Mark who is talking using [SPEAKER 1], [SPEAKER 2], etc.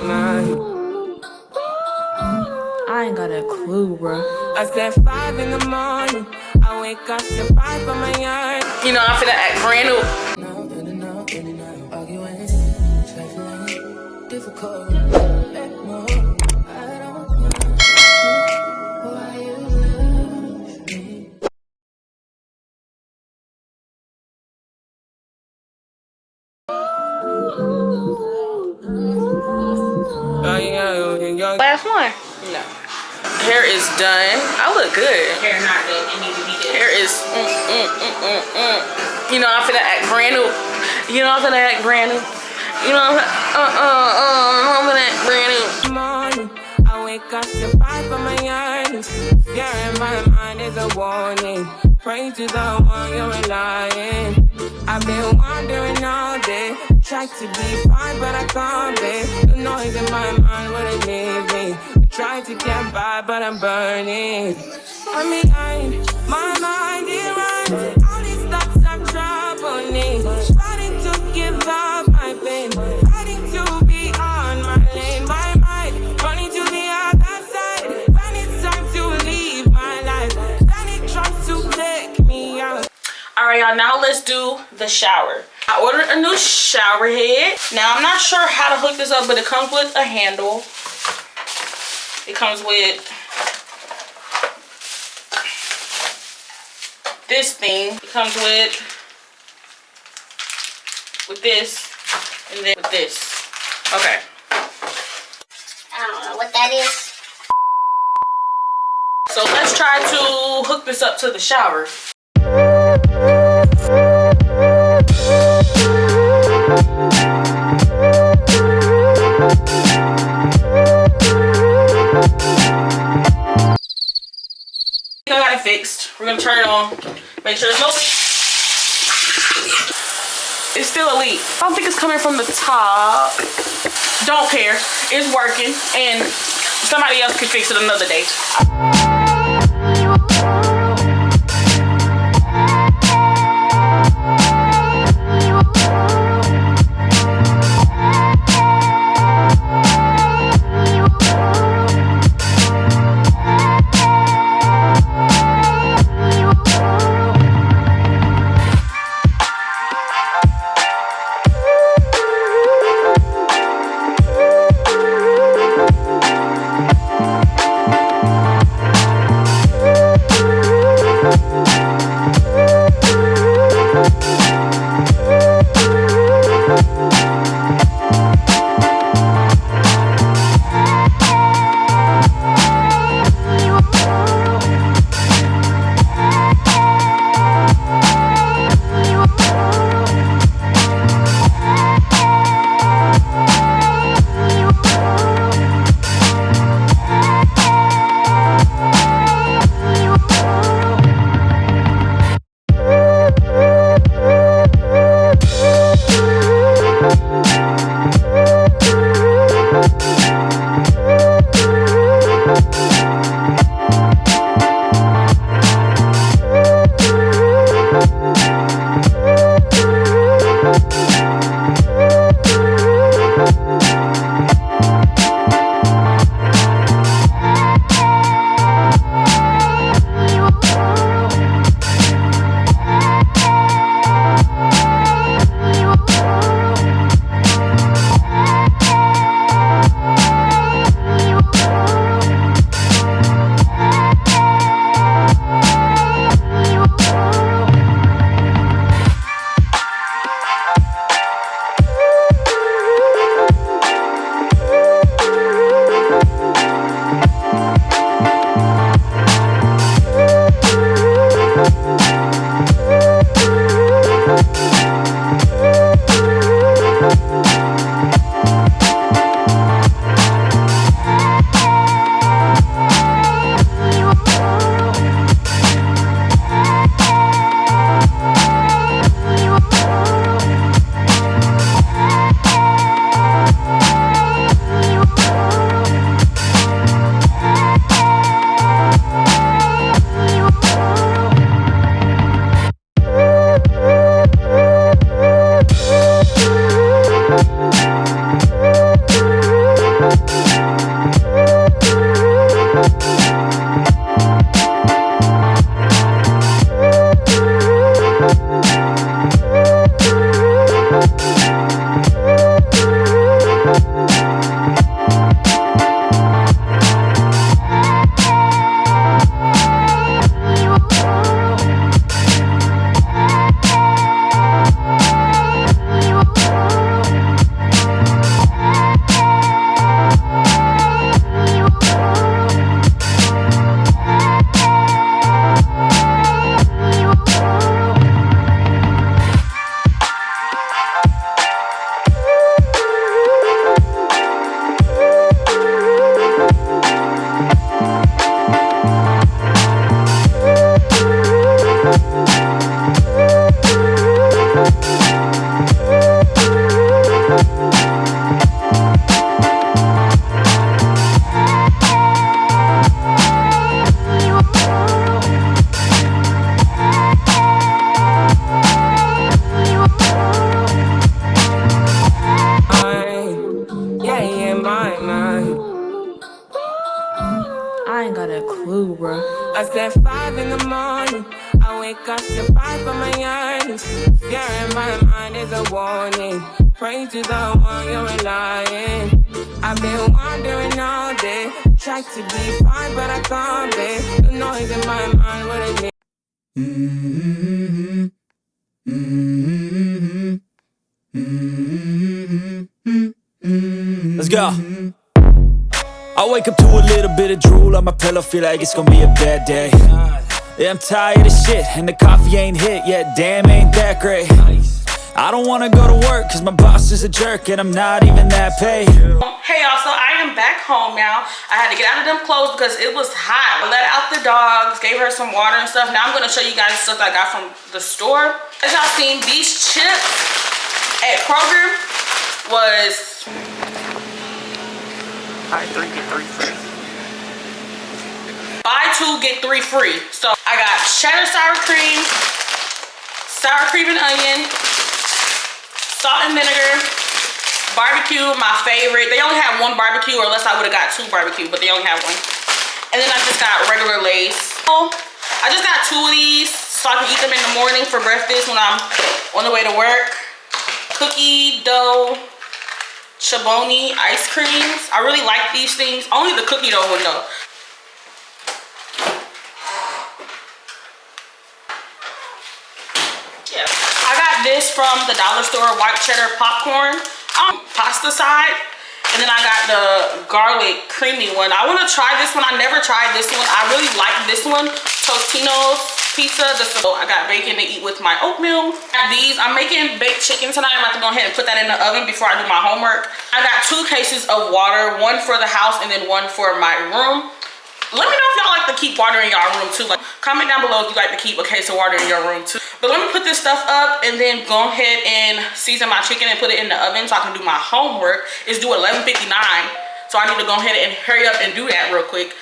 [SPEAKER 1] I ain't got a clue, bro.
[SPEAKER 2] I said 5 in the morning. I wake up to 5 on my yard.
[SPEAKER 1] You know, I'm finna act brand new. Last one.
[SPEAKER 2] No.
[SPEAKER 1] Hair is done. I look good.
[SPEAKER 2] Hair not done. It needs to be done.
[SPEAKER 1] Hair is You know, I'm finna act brand new. You know, I'm finna act brand new. You know, I'm finna act brand new.
[SPEAKER 2] Morning, I wake up to 5 on my yard. Yeah, in my mind is a warning. Pray to the one you're relying. I've been wandering all day. Tried to be fine, but I can't be. The noise in my mind wouldn't leave me. I tried to get by, but I'm burning. I'm behind, my mind it runs. All these thoughts are troubling. Fighting to give up my pain. Fighting to be on my lane. My mind running to the other side. When it's time to leave my life, then it tries to take me out.
[SPEAKER 1] All right, y'all, now let's do the shower. I ordered a new shower head. Now, I'm not sure how to hook this up, but it comes with a handle. It comes with this thing. It comes with this, and then with this. Okay.
[SPEAKER 3] I don't know what that is.
[SPEAKER 1] So let's try to hook this up to the shower. I got it fixed. We're gonna turn it on. Make sure there's no. It's still a leak. I don't think it's coming from the top. Don't care. It's working, and somebody else can fix it another day.
[SPEAKER 2] play in my mind.
[SPEAKER 4] I ain't got a clue, bro.
[SPEAKER 2] I said 5 in the morning. I wake up to 5 for my yearnings. Fear in my mind is a warning. Pray to the one you're relying. I've been wandering all day. Tried to be fine, but I can't be. The noise in my mind, what it means.
[SPEAKER 5] Let's go. I wake up to a little bit of drool on my pillow, feel like it's gonna be a bad day. Yeah, I'm tired of shit, and the coffee ain't hit yet, damn, ain't that great. I don't wanna go to work, cause my boss is a jerk, and I'm not even that paid.
[SPEAKER 1] Hey y'all, so I am back home now. I had to get out of them clothes because it was hot. I let out the dogs, gave her some water and stuff. Now I'm gonna show you guys the stuff that I got from the store. As y'all seen, these chips at Kroger was buy 2 get 3 free. So I got cheddar sour cream and onion, salt and vinegar, barbecue, my favorite. They only have 1 barbecue, or unless I would have got 2 barbecue, but they only have 1. And then I just got regular Lay's. So I just got 2 of these so I can eat them in the morning for breakfast when I'm on the way to work. Cookie dough Chobani ice creams. I really like these things. Only the cookie dough one though. Yeah. I got this from the dollar store, white cheddar popcorn. Pasta side. And then I got the garlic creamy one. I want to try this one. I never tried this one. I really like this one. Totino's pizza. I got bacon to eat with my oatmeal. Got these. I'm making baked chicken tonight. I'm about to go ahead and put that in the oven before I do my homework. I got 2 cases of water, 1 for the house and then 1 for my room. Let me know if y'all like to keep water in y'all room too. Like, comment down below if you like to keep a case of water in your room too. But let me put this stuff up and then go ahead and season my chicken and put it in the oven so I can do my homework. It's due 11:59. So I need to go ahead and hurry up and do that real quick.